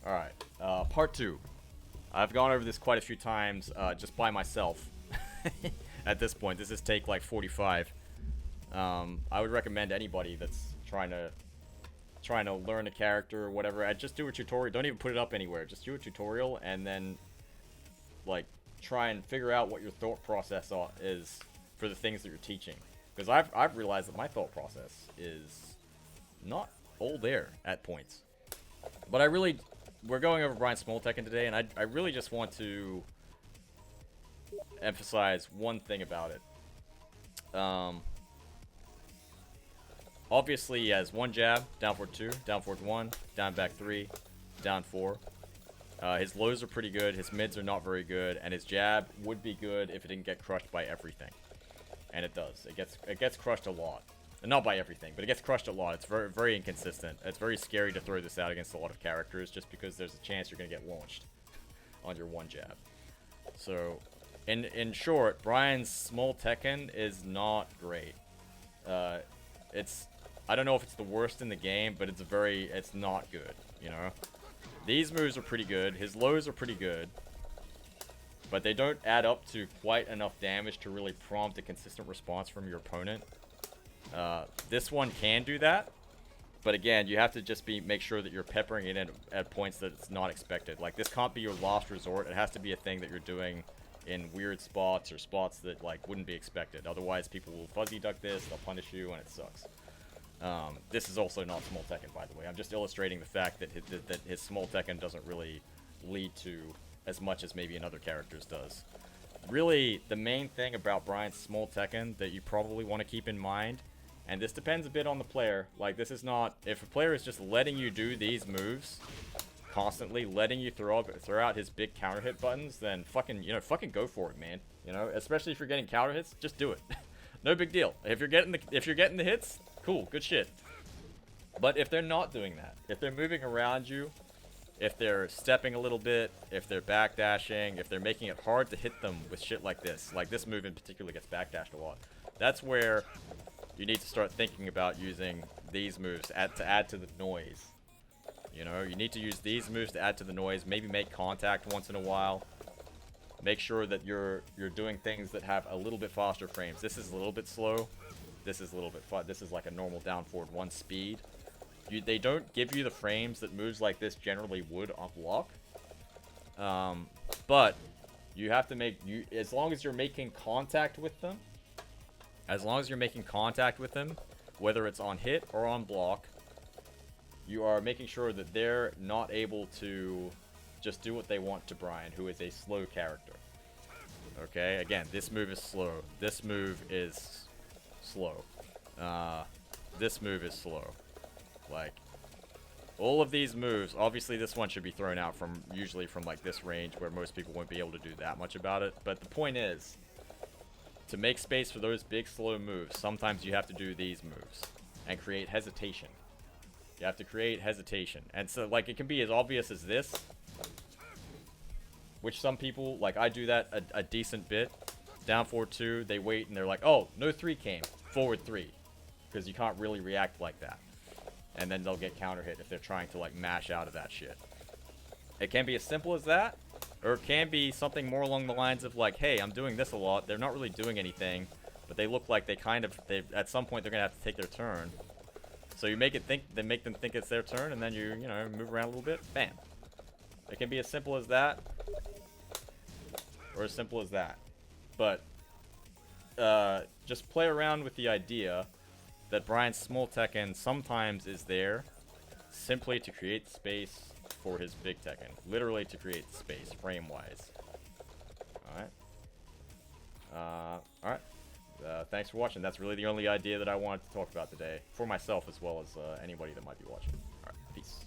Alright, part 2. I've gone over this quite a few times, just by myself. At this point, this is take like 45. I would recommend anybody that's trying to learn a character or whatever, just do a tutorial. Don't even put it up anywhere. Just do a tutorial and then, like, try and figure out what your thought process is for the things that you're teaching. Because I've realized that my thought process is not all there at points. But we're going over Bryan Small Tekken today, and I really just want to emphasize one thing about it. Obviously, he has one jab, down forward 2, down forward 1, down back 3, down 4. His lows are pretty good, his mids are not very good, and his jab would be good if it didn't get crushed by everything. And it does. It gets crushed a lot. Not by everything, but it gets crushed a lot. It's very, very inconsistent. It's very scary to throw this out against a lot of characters just because there's a chance you're going to get launched on your one jab. So, in short, Bryan's Small Tekken is not great. I don't know if it's the worst in the game, but it's not good, you know? These moves are pretty good. His lows are pretty good. But they don't add up to quite enough damage to really prompt a consistent response from your opponent. This one can do that. But again, you have to just make sure that you're peppering it in at points that it's not expected. Like, this can't be your last resort. It has to be a thing that you're doing in weird spots or spots that, like, wouldn't be expected. Otherwise, people will fuzzy duck this, they'll punish you, and it sucks. This is also not Small Tekken, by the way. I'm just illustrating the fact that his Small Tekken doesn't really lead to as much as maybe another character's does. Really, the main thing about Bryan's Small Tekken that you probably want to keep in mind, and this depends a bit on the player, like, this is not, if a player is just letting you do these moves constantly, letting you throw out his big counter hit buttons, then fucking go for it, man. You know, especially if you're getting counter hits, just do it. No big deal. If you're getting the hits, cool, good shit. But if they're not doing that, if they're moving around you, if they're stepping a little bit, if they're backdashing, if they're making it hard to hit them with shit like this move in particular gets backdashed a lot, that's where you need to start thinking about using these moves to add to the noise. You know, you need to use these moves to add to the noise, maybe make contact once in a while. Make sure that you're doing things that have a little bit faster frames. This is a little bit slow. This is a little bit this is like a normal down forward 1 speed. They don't give you the frames that moves like this generally would on block. But you have to as long as you're making contact with them, whether it's on hit or on block, you are making sure that they're not able to just do what they want to Bryan, who is a slow character. Okay, again, this move is slow. This move is slow. This move is slow. Like, all of these moves, obviously this one should be thrown out usually from like this range where most people won't be able to do that much about it. But the point is, to make space for those big slow moves, sometimes you have to do these moves and create hesitation. You have to create hesitation. And so, like, it can be as obvious as this, which some people, like, I do that a decent bit. Down forward 2, they wait and they're like, oh, no 3 came, forward 3. Because you can't really react like that. And then they'll get counter hit if they're trying to, like, mash out of that shit. It can be as simple as that, or it can be something more along the lines of, like, hey, I'm doing this a lot, they're not really doing anything, but they look like at some point they're gonna have to take their turn. So you make them think it's their turn, and then you know, move around a little bit, bam. It can be as simple as that, or as simple as that. But, just play around with the idea that Bryan's Small Tekken sometimes is there simply to create space for his big Tekken. Literally to create space, frame-wise. Alright. Thanks for watching. That's really the only idea that I wanted to talk about today. For myself as well as anybody that might be watching.